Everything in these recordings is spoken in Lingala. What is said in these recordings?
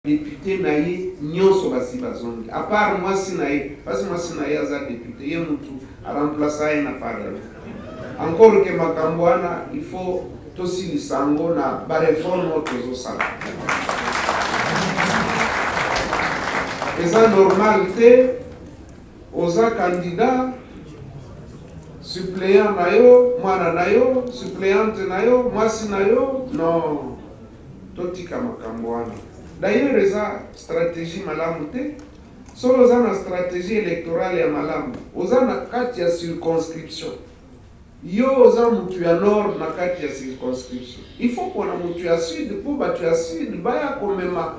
député naïe nyonso basi bazongi à part moi si naïe parce que moi si naïe aza député ye mutu a remplacer na parlement encore que makambo wana il faut tosilisa yango na bareforme oyo tozosala eza normal te oza candidat suppléant na yo mwana na yo suppléante na yo mwasi na yo non totika makambo wana. D'ailleurs, il y a une stratégie malamu. Si on a une stratégie électorale ya malamu, on a une carte de circonscription. Yo oza mutu ya nord na carte de circonscription. Il faut qu'on a mutu ya sud pour batu ya sud baya komema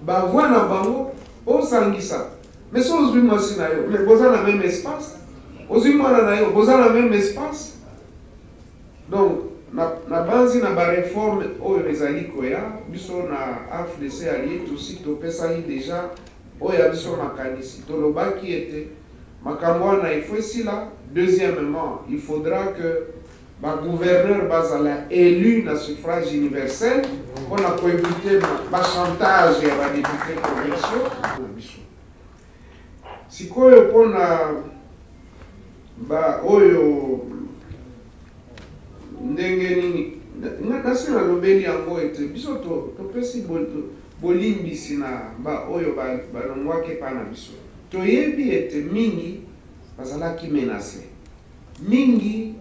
ba voix na bango o sangisa. Mais si on moi si na yo, mais boza na même espace. Ozui mwana na yo, boza na même espace. Donc na banzi na ba réforme oyo ezali koya biso na AFDC allié aussi topesaki déjà oyo biso makanisi tolobaki ete makambo wana il faut esila. Deuxièmement, il faudra que ba gouverneur bazala élu na suffrage universel on a pu éviter ba chantage ya ba député provinciaux na biso sikoyo pona ba oyo ndenge nini nasi nalobeli yango ete biso topesi bolimbisi na ba oyo balongwaki epa na biso toyebi ete mingi bazalaki menase mingi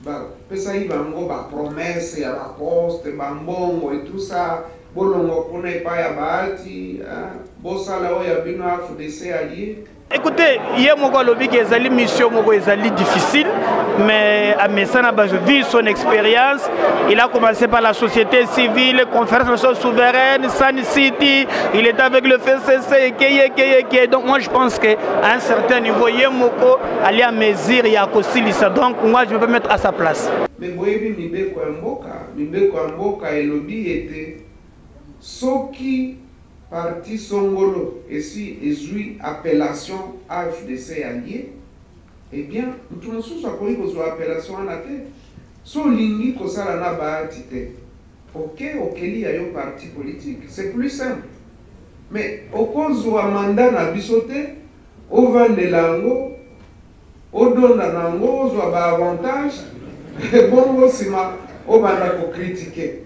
bapesaki bango bapromese ya baposte bambongo et tout ça bolongo mpona epa ya baati bosala oyo ya bino AFDC allié. Écoutez, hier, ezali mission ezali difficile, mais à Messana, je vis son expérience. Il a commencé par la société civile, conférence nationale souveraine, Sun City, il est avec le FCC, donc moi je pense qu'à un certain niveau, Yemoko allait à mesure, il y a Kosilisa, donc moi je peux me mettre à sa place. Mais Boyebi Mibeko Mboka et lobby était Soki parti Songolo, et si ezui appellation AFDC allié, eh bien, nous avons une appellation en athée. So lingi kosala na baati te. Ok, okeli ya yo parti politique, c'est plus simple. Mais okozwa mandat na bisote, ovandela yango, odonda nango, ozwa ba avantage, bongo sima, obanda ko critiquer.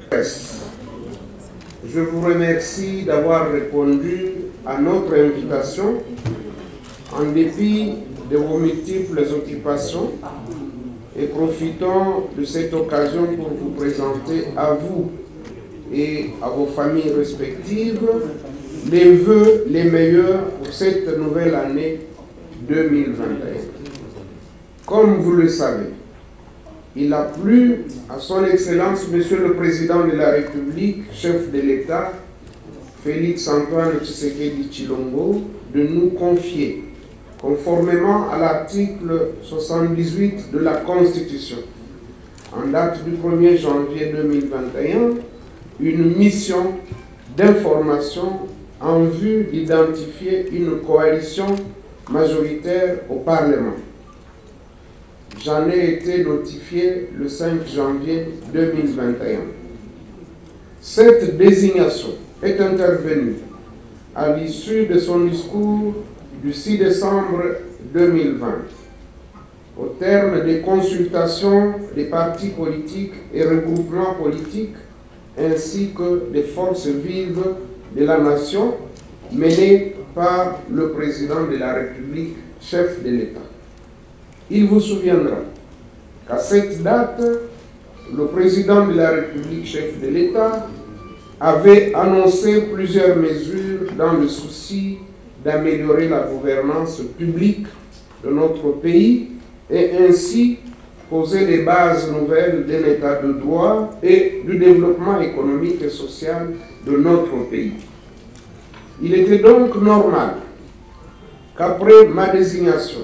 Je vous remercie d'avoir répondu à notre invitation en dépit de vos multiples occupations et profitons de cette occasion pour vous présenter à vous et à vos familles respectives les vœux les meilleurs pour cette nouvelle année 2021. Comme vous le savez, il a plu à son Excellence, Monsieur le Président de la République, chef de l'État, Félix Antoine Tshisekedi Tshilombo, de nous confier, conformément à l'article 78 de la Constitution, en date du 1er janvier 2021, une mission d'information en vue d'identifier une coalition majoritaire au Parlement. J'en ai été notifié le 5 janvier 2021. Cette désignation est intervenue à l'issue de son discours du 6 décembre 2020, au terme des consultations des partis politiques et regroupements politiques, ainsi que des forces vives de la nation menées par le président de la République, chef de l'État. Il vous souviendra qu'à cette date, le président de la République, chef de l'État, avait annoncé plusieurs mesures dans le souci d'améliorer la gouvernance publique de notre pays et ainsi poser les bases nouvelles d'un état de droit et du développement économique et social de notre pays. Il était donc normal qu'après ma désignation,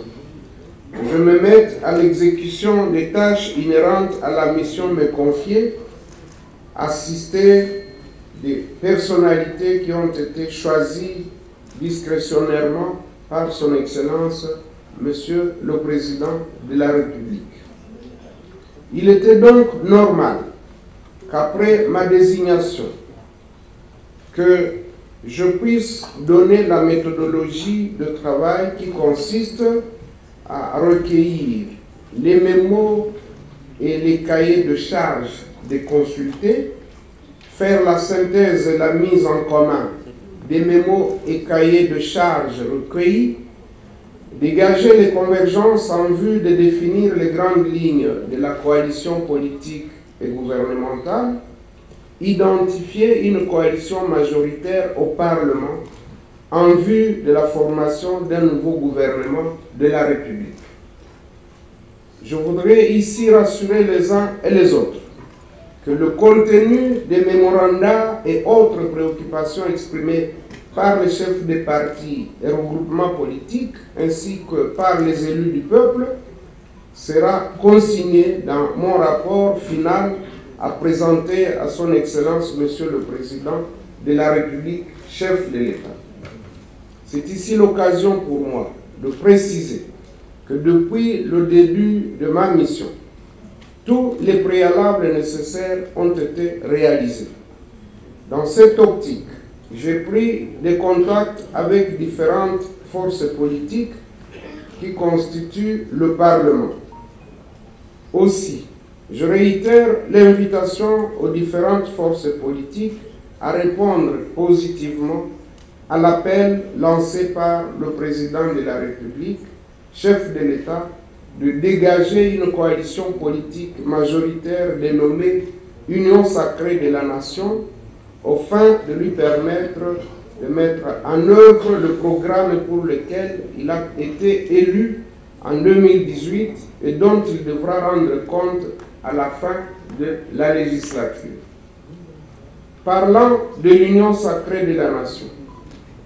je me mette à l'exécution des tâches inhérentes à la mission me confiée, assister des personnalités qui ont été choisies discrétionnairement par son Excellence, Monsieur le Président de la République. Il était donc normal qu'après ma désignation, que je puisse donner la méthodologie de travail qui consiste à recueillir les mémos et les cahiers de charges des consultés, faire la synthèse et la mise en commun des mémos et cahiers de charges recueillis, dégager les convergences en vue de définir les grandes lignes de la coalition politique et gouvernementale, identifier une coalition majoritaire au Parlement en vue de la formation d'un nouveau gouvernement de la République. Je voudrais ici rassurer les uns et les autres que le contenu des mémorandas et autres préoccupations exprimées par les chefs des partis et regroupements politiques ainsi que par les élus du peuple sera consigné dans mon rapport final à présenter à son Excellence Monsieur le Président de la République, chef de l'État. C'est ici l'occasion pour moi de préciser que depuis le début de ma mission, tous les préalables nécessaires ont été réalisés. Dans cette optique, j'ai pris des contacts avec différentes forces politiques qui constituent le Parlement. Aussi, je réitère l'invitation aux différentes forces politiques à répondre positivement à l'appel lancé par le Président de la République, chef de l'État, de dégager une coalition politique majoritaire dénommée Union sacrée de la nation, afin de lui permettre de mettre en œuvre le programme pour lequel il a été élu en 2018 et dont il devra rendre compte à la fin de la législature. Parlant de l'Union sacrée de la nation,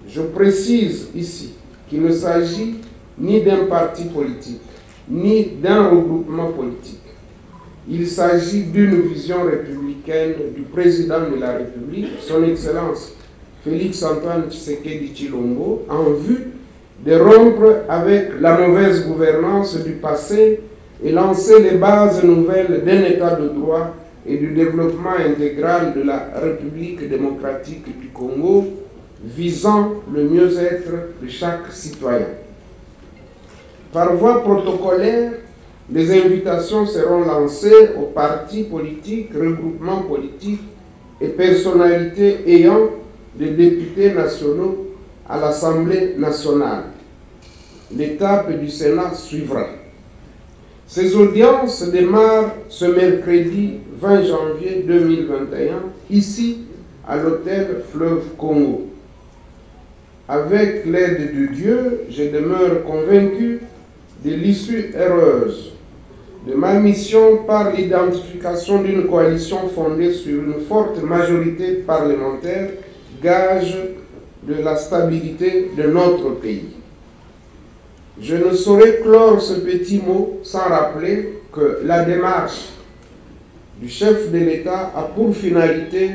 je précise ici qu'il ne s'agit ni d'un parti politique, ni d'un regroupement politique. Il s'agit d'une vision républicaine du président de la République, son Excellence Félix-Antoine Tshisekedi Tshilombo, en vue de rompre avec la mauvaise gouvernance du passé et lancer les bases nouvelles d'un état de droit et du développement intégral de la République démocratique du Congo, visant le mieux-être de chaque citoyen. Par voie protocolaire, les invitations seront lancées aux partis politiques, regroupements politiques et personnalités ayant des députés nationaux à l'Assemblée nationale. L'étape du Sénat suivra. Ces audiences démarrent ce mercredi 20 janvier 2021, ici à l'hôtel Fleuve Congo. Avec l'aide de Dieu, je demeure convaincu de l'issue heureuse de ma mission par l'identification d'une coalition fondée sur une forte majorité parlementaire, gage de la stabilité de notre pays. Je ne saurais clore ce petit mot sans rappeler que la démarche du chef de l'État a pour finalité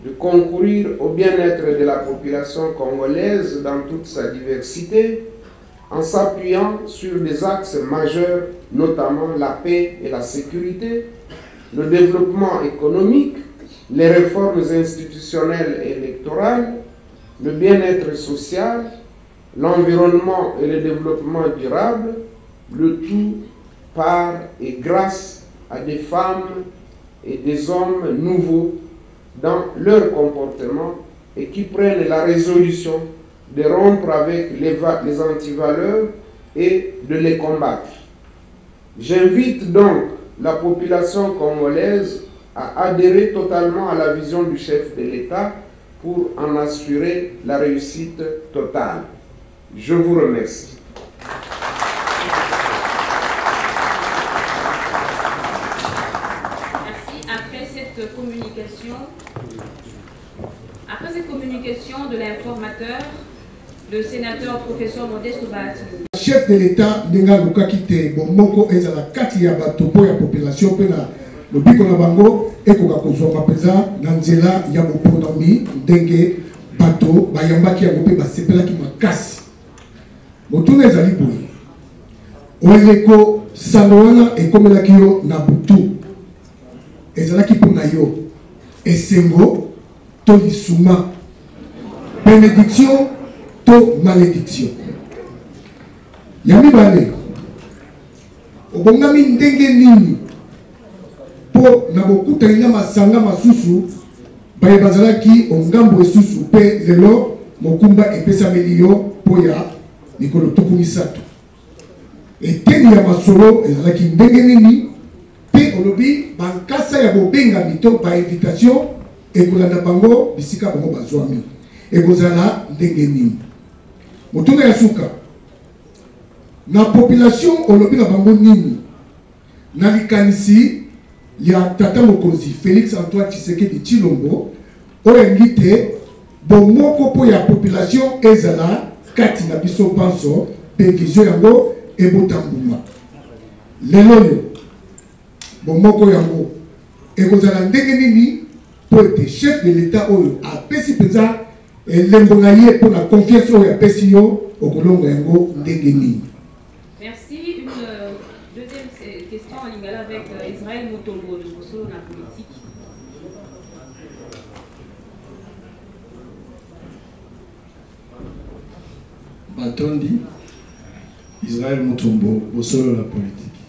de concourir au bien-être de la population congolaise dans toute sa diversité, en s'appuyant sur des axes majeurs, notamment la paix et la sécurité, le développement économique, les réformes institutionnelles et électorales, le bien-être social, l'environnement et le développement durable, le tout par et grâce à des femmes et des hommes nouveaux dans leur comportement et qui prennent la résolution de rompre avec les antivaleurs et de les combattre. J'invite donc la population congolaise à adhérer totalement à la vision du chef de l'État pour en assurer la réussite totale. Je vous remercie. Merci. Après cette communication de l'informateur, le sénateur professeur Modeste Bahati. Chef de l'État n'enga luka kite bomoko ezala kati ya bato po ya population pe na lobiko na bango ekoka kozwa mapeza na nzela ya boponami ndenge bato bayambaki yango pe basepelaki makasi. Motuna ezali boye oyeko sango wana ekomelaki yo na butu ezalaki mpona yo esengo to lisuma bénédiction to malédiction. Yami bale. Obongami ndenge nini po na bokuta nyama sanga masusu baye bazalaki ongambo esusu pe lelo mokumba epesa melio po ya mikolo tuku misato. Eteni ya masolo ezalaki ndenge nini pe olobi bankasa ya bobenga mito ba invitation ekolanda bango bisika bango bazwami ekozala ndenge nini. Motunga ya suka na population olobi na bango nini na likanisi ya tata mokonzi Félix Antoine Tshisekedi Tshilombo oyengi te bomoko po ya population ezala kati na biso panso pe vision yango ebotambuma. Lelo yo bomoko yango ekozala ndenge nini po ete chef de l'État oyo apesi penza elembo na ye po na confiance oyo apesi yo okolongo yango ndenge nini. Merci. Une deuxième question en lingala avec Israël Mutombo de Bosolo na politique. Batondi Israël Mutombo Bosolo la politique.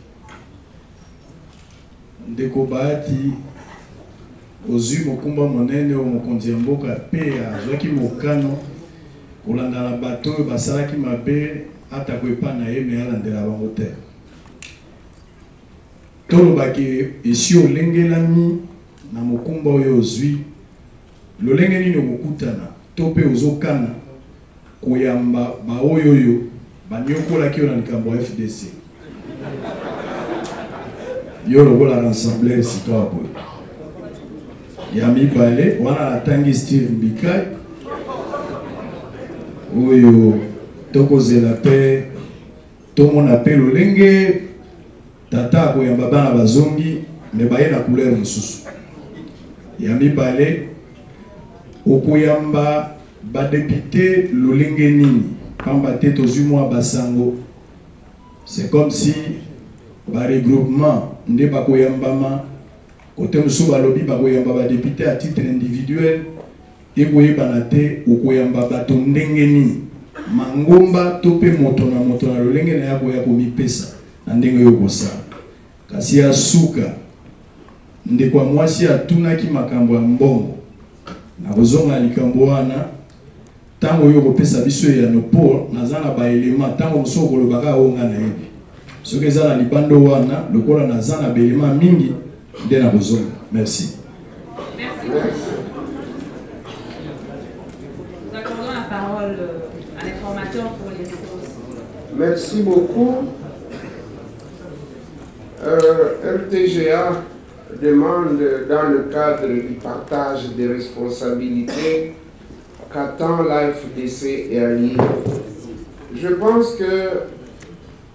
Ndeko Bahati ozwi mokumba monene o mokonzi ya mboka pe azwaki mokano kolanda na bato oyo basalaki mabe ata koepa na ye me alandela bango te. Tolobaki esi olengelami na mokumba oyo ozwi lolenge nini okokutana to pe ozokana koyamba baoyo oyo banyokolaki yo na likambo ya FDC yo lokola Rassemblement Citoyen boye ya mibale wana natangi Steve Mbikai oyo tokozela pe tomona pe lolenge tata koyamba bana bazongi me baye na couleur mosusu ya mibale okoyamba badepute lolenge nini pamba te tozwi mwa basango. C'est comme si ba regroupement nde bakoyambama kote mosusu balobi bakoyamba badepute à titre individuel ekoyebana te okoyamba bato ndenge nini mangomba to pe moto na lolenge na yako ya komipesa na ndenge yo kosala. Kasi ya suka ndeko mwasi atunaki makambo ya mbongo na kozonga likambo wana tango yo kopesa biso ya nopo nazana ba element tango mosusu kolobaka onga na yebi soki ezala libando wana lokola nazana ba element mingi nde na kozonga. Merci. Nous accordons la parole à l'informateur pour les réponses. Merci beaucoup. RTGA demande dans le cadre du partage des responsabilités qu'attend l'AFDC et alliés. Je pense que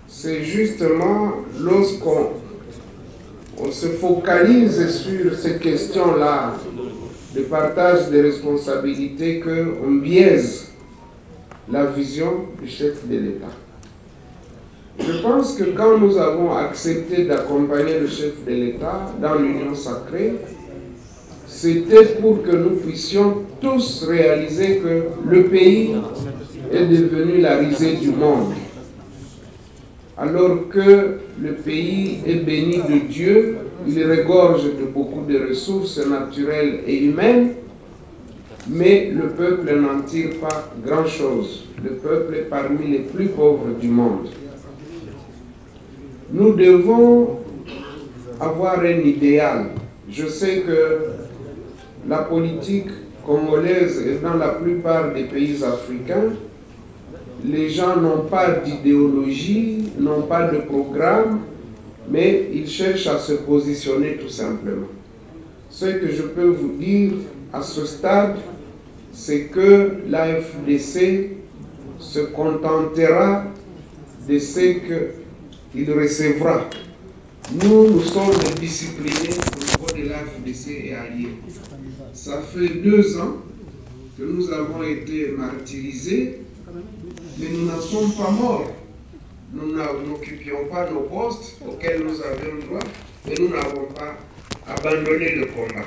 c'est justement lorsqu'on se focalise sur ces questions-là de partage des responsabilités qu'on biaise la vision du chef de l'État. Je pense que quand nous avons accepté d'accompagner le chef de l'État dans l'Union sacrée, c'était pour que nous puissions tous réaliser que le pays est devenu la risée du monde. Alors que le pays est béni de Dieu, il regorge de beaucoup de ressources naturelles et humaines, mais le peuple n'en tire pas grand-chose. Le peuple est parmi les plus pauvres du monde. Nous devons avoir un idéal. Je sais que la politique congolaise et dans la plupart des pays africains, les gens n'ont pas d'idéologie, n'ont pas de programme, mais ils cherchent à se positionner tout simplement. Ce que je peux vous dire à ce stade, c'est que l'AFDC se contentera de ce qu'il recevra. Nous sommes disciplinés au niveau de l'AFDC et alliés. Ça fait 2 ans que nous avons été martyrisés, mais nous n'en sommes pas morts. Nous n'occupions pas nos postes auxquels nous avions droit, et nous n'avons pas abandonné le combat.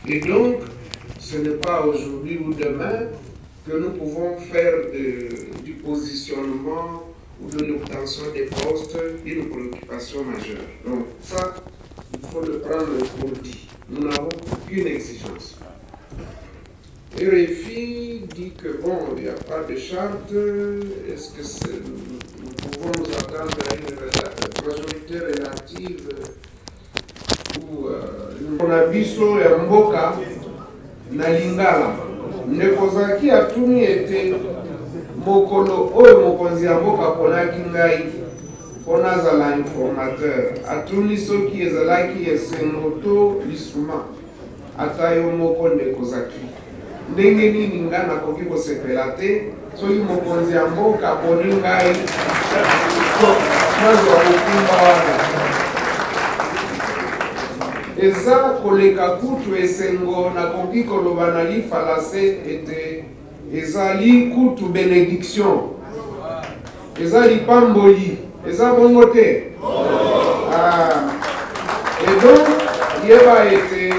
Et donc, ce n'est pas aujourd'hui ou demain que nous pouvons faire du positionnement ou de l'obtention des postes une préoccupation majeure. Donc ça, il faut le prendre pour dit. Nous n'avons aucune exigence. RFI dit que bon, il n'y a pas de charte. Est-ce que nous pouvons nous attendre à une majorité relative ou on a biso ya mboka na lingala nekozaki atuni ete mokolo oyo mokonzi ya mboka ponaki ngai mpona azala informateur atuni soki ezalaki esengo to lisuma ata yo moko ndekozaki ndenge nini nga nakoki kosepela te soki mokonzi ya mboka aponi ngai nazwa kokumba wana eza koleka kutu esengo nakoki koloba na lifalase ete ezali kutu bénédiction eza lipamboli eza bongo te et donc yeba ete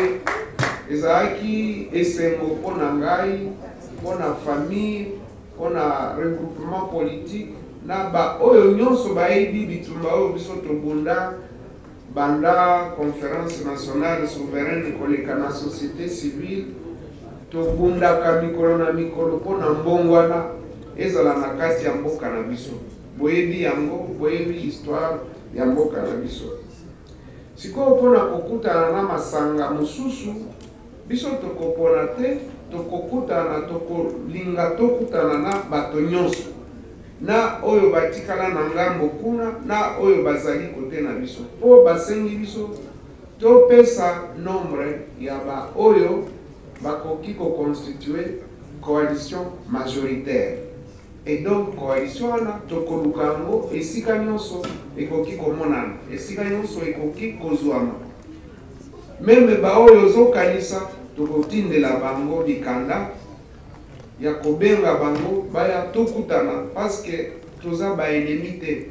ezalaki esengo mpona ngai mpona famille mpona regroupement politique na baoyo nyonso bayebi bitumba oyo biso tobunda banda conférence nationale souveraine koleka na société civile tobundaka mikolo na mikolo mpona mbongo wana ezala na kati ya mboka na biso boyebi yango boyebi histoire ya mboka na biso sikoyo mpona kokutana na masanga mosusu biso tokopona te tokokutana tokolinga tokutana na bato nyonso na oyo batikala na ngambo kuna na oyo bazali kote na biso po basengi biso topesa nombre ya baoyo bakoki koconstituer coalition majoritaire et donc coalition wana tokoluka yango esika nyonso ekoki komonana esika nyonso ekoki kozwama meme baoyo ozokanisa tokotindela bango likanda ya kobenga bango baya tokutana parce que toza baennemi te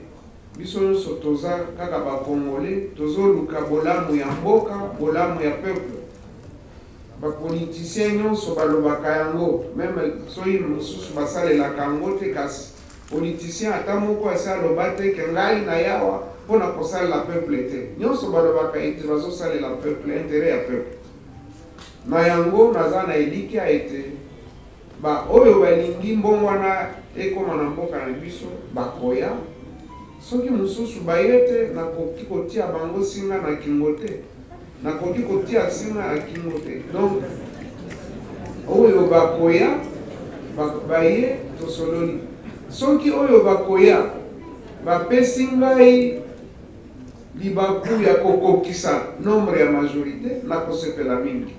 biso nyonso toza kaka bakongole tozoluka bolamu ya mboka bolamu ya peuple bapolitisien nyonso balobaka yango meme soki mosusu basalelaka yango te kasi politisien ata moko asi aloba te ke ngai na yawa mpona kosalela peuple te nyonso balobaka ete bazosalela peuple intérêt ya peuple na yango naza na elikia ete oyo balingi mbongo wana ekoma na mboka na biso bakoya soki mosusu baye te nakoki kotia bango singa na kingo te nakoki kotia singa na kingo te donc oyo bakoya baye tosololi soki oyo bakoya bapesi ngai libaku ya kokokisa nombre ya majorité nakosepela mingi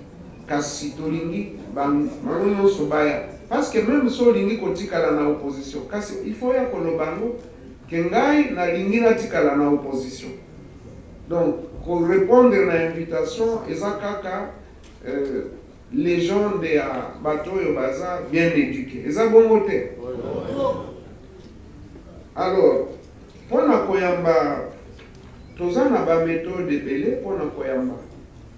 kasi tolingi bango nyonso baya parce que même so olingi kotikala na opposition kasi il faut ya koloba ngo ke ngai nalingi natikala na opposition donc korépondre na invitation eza kaka légende ya bato oyo baza bien éduqué eza bongo te alors mpona koyamba toza na baméthode ebele mpona koyamba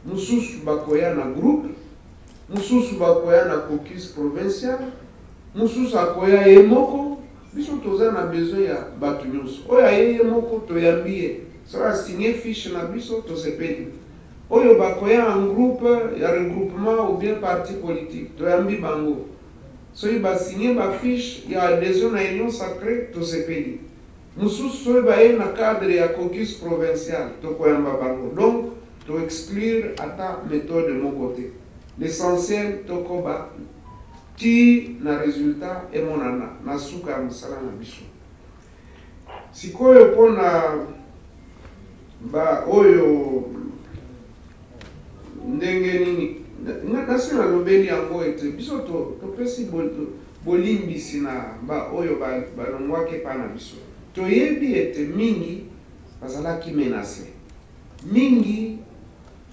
mosusu bakoya na groupe mosusu bakoya na caucus provincial mosusu akoya ye moko biso toza na besoin ya bato nyonso oyo aye ye moko toyambi ye so asigne fiche na biso tosepeli oyo bakoya en groupe ya regroupement ou bien parti politique toyambi bango soki basigne bafiche ya adhésion na union sacrée tosepeli mosusu soki baye na cadre ya caucus provincial tokoyamba bango donc to exclure ata méthode moko te l'essentiel tokoba ti na résultat emonana na suka ya mosala na biso sikoyo mpona oyo ndenge nini nasi nalobeli yango ete biso topesi bolimbisi na oyo balongwaki epa na biso toyebi ete mingi bazalaki menase mingi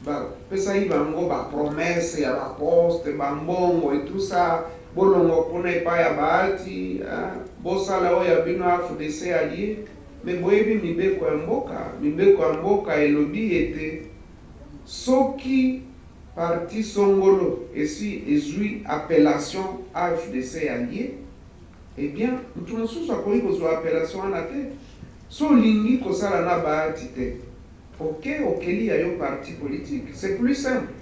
bapesaki bango bapromese ya baposte bambongo et tout ça bolongo mpona epai ya baati bosala oyo ya bino afdc alie me boyebi mibeko ya mboka elobi ete soki parti Songolo et si ezui appellation AFDC allié, eh bien, nous ne sommes pas une appellation en athée. So lingi kosala na bahati te. Ok, okeli ya yo parti politique, c'est plus simple.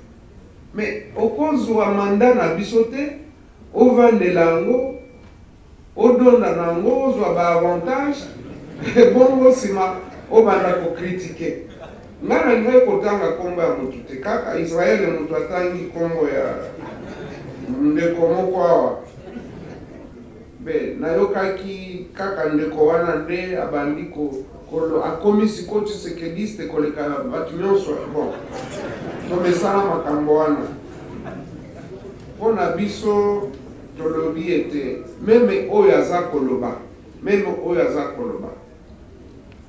Mais okozwa mandat na bisote, ovandela yango, odonda nango, ozwa ba avantage, bongo sima obanda ko critiquer. Ngana ngai kotanga kombo ya mutu te, kaka Israel mutu atangi kombo ya ndeko moko awa. Be nayokaki kaka ndeko wana nde abandi ko akomi siko Tshisekedi koleka batu nyonso bon tomesala makambo wana mpona biso tolobi ete meme oyo aza koloba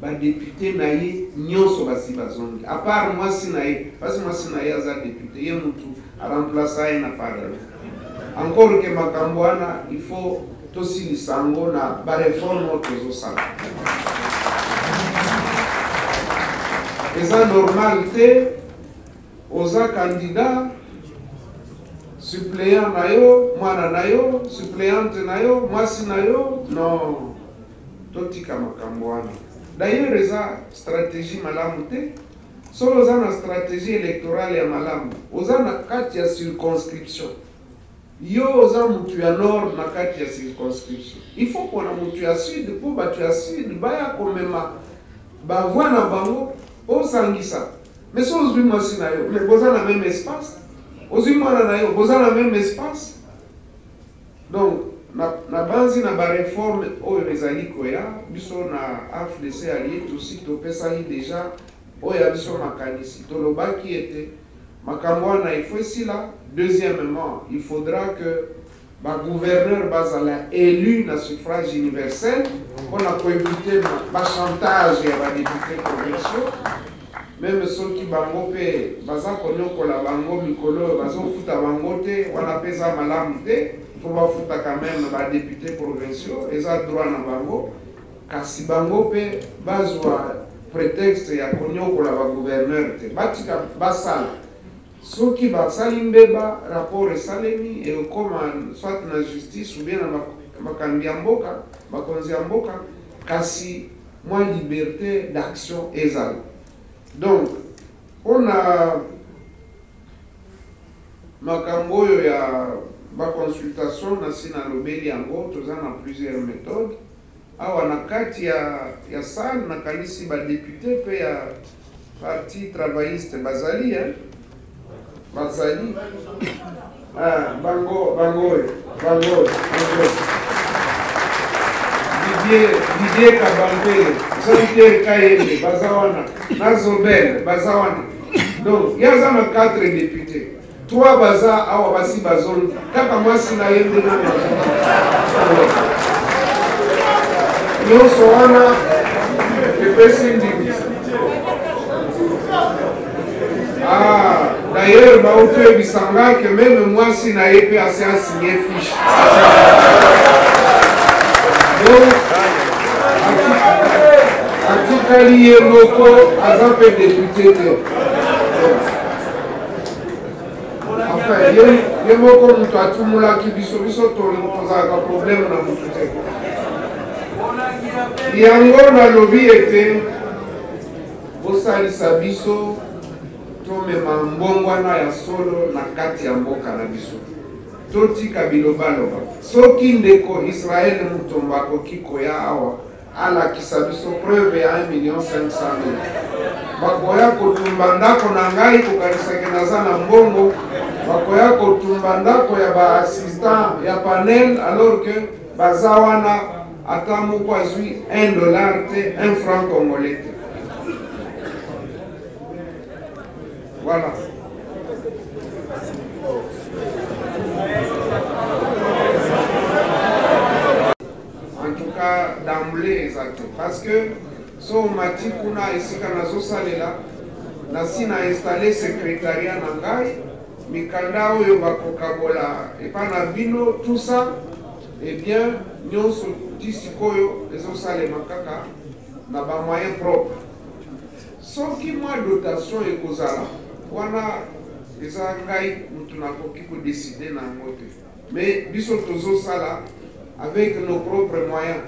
badepute na ye nyonso basi bazongi apart mwasi na ye pasi mwasi na ye aza depute ye mutu aremplaça ye na parlement encore ke makambo wana il faut tosilisa yango na bareforme oyo tozosala eza normal te oza candidat suppléant na yo mwana na yo suppléante na yo mwasi na yo non totika makambo wana d'ailleurs eza stratégie malamu te solo oza na stratégie électorale ya malamu oza na kati ya circonscription yo oza mutu ya nord na kati ya circonscription il faut kona mutu ya sud mpo bato ya sud baya komema bavoi na bango osangisa mais so ozwi mwasi na yo mais boza na même espace ozwi mwana na yo boza na même espace donc na banzi na bareforme oyo ezali koya biso na AFDC allié tosi topesaki déjà oyo ya biso makanisi tolobaki ete makambo wana il faut esila. Deuxièmement, il faudra que le gouverneur bazala élu na suffrage universel pour éviter le chantage et la député provinciaux. Même ceux qui bango pe baza konyo la bango mikolo bazo futa bango te wana pesa malamu te faut ba futa quand même ba député provinciaux eza droit na bango kasi bango pe bazwa prétexte ya konyo la ba gouverneur te batika basala soki basali mbeba rapport esalemi ekoma soit na justice ou bien na makambi ya mboka bakonzi ya mboka kasi mwa liberté d'action ezala. Donc on a makambo oyo ya baconsultation na sina lobeli yango toza na plusieurs méthodes awa na kati ya salle na kanisi badepute pe ya parti travailliste bazali Bazali, Bango, Didier Kabambele, Jean-Pierre Kayele, Bazawana, Nazobel, Bazawana. Donc, il y a 4 députés. 3 Baza, Awabasi Bazon, Kakamasi na Yende na Nous sommes le PC. Ah, d'ailleurs, Baoutou Bisanga, que même moi, si n'a pas assez à signer fiche. Donc, à Tikali et Moko, à Zampé député. Enfin, il y a Moko, nous avons tout le monde qui dit que nous avons un problème dans notre tête. Il y a un lobby était au Salisa Bisso. Tomema mbongwana ya solo na kati ya mboka na biso totika bilobaloba soki ndeko Israel mutomba kokiko ya awa ala kisabiso preuve ya 1,500,000 bakoya kotumba ndako na ngai kokanisake naza na mbongo bakoya kotumba ndako ya ba assistant ya panel alors que baza wana ata moko azwi $1 te 1 franc congolais te. Voilà. En tout cas, d'emblée, exactement. Parce que, si on m'a dit qu'on a ici, on a installé secrétariat Nangai, Mikanda, Yobakokabola, et Panabino, tout ça, eh bien, nous sommes ici, les osales makaka, n'a pas moyen propre. Sauf qu'il y a dotation et kozala. Wana eza ngai mutu nakoki kodécide na yango te. Mais biso tozosala avec nos propres moyens.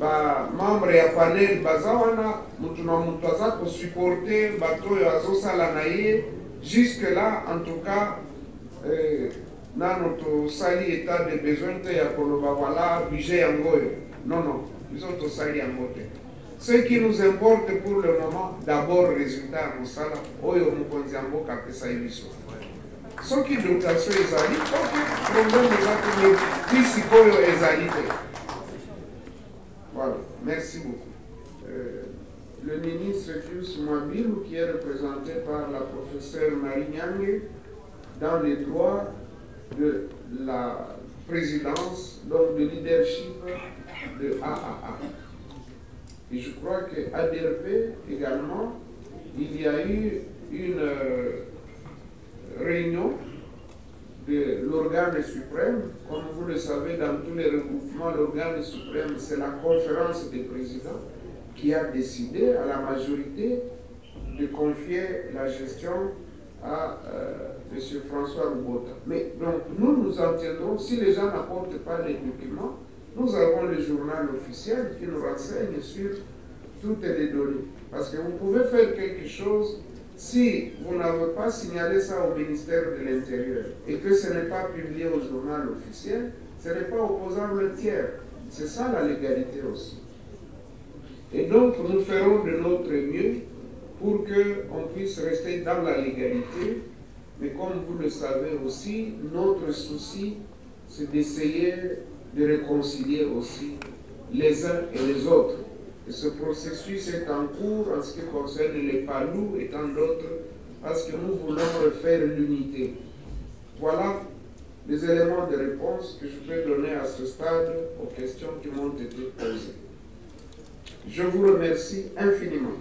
Ba membre ya panel baza wana mutu na mutu aza kosupporte bato oyo azosala na ye. Jusque là, en tout cas, nano tosali état de besoin te ya koloba voilà budget yangoyo. Non, non, biso tosali yango te. Ce qui nous importe pour le moment, d'abord résultat ya mosala oyo mokonzi ya mboka apesa ye biso. Soki dotation ezali, ok, problème eza te, mais bisikoyo ezali te. Voilà, merci beaucoup. Le ministre Pius Mwabilou, qui est représenté par la professeure Marie Nyange, dans les droits de la présidence, donc de leadership de AAA. Et je crois qu'à DRP également, il y a eu une réunion de l'organe suprême. Comme vous le savez, dans tous les regroupements, l'organe suprême, c'est la conférence des présidents qui a décidé à la majorité de confier la gestion à M. François Rubota. Mais donc, nous en tiendrons, si les gens n'apportent pas les documents, nous avons le journal officiel qui nous renseigne sur toutes les données. Parce que vous pouvez faire quelque chose si vous n'avez pas signalé ça au ministère de l'Intérieur et que ce n'est pas publié au journal officiel, ce n'est pas opposant le tiers. C'est ça la légalité aussi. Et donc, nous ferons de notre mieux pour qu'on puisse rester dans la légalité. Mais comme vous le savez aussi, notre souci, c'est d'essayer de réconcilier aussi les uns et les autres. Et ce processus est en cours en ce qui concerne les Palous et tant d'autres, parce que nous voulons refaire l'unité. Voilà les éléments de réponse que je peux donner à ce stade aux questions qui m'ont été posées. Je vous remercie infiniment.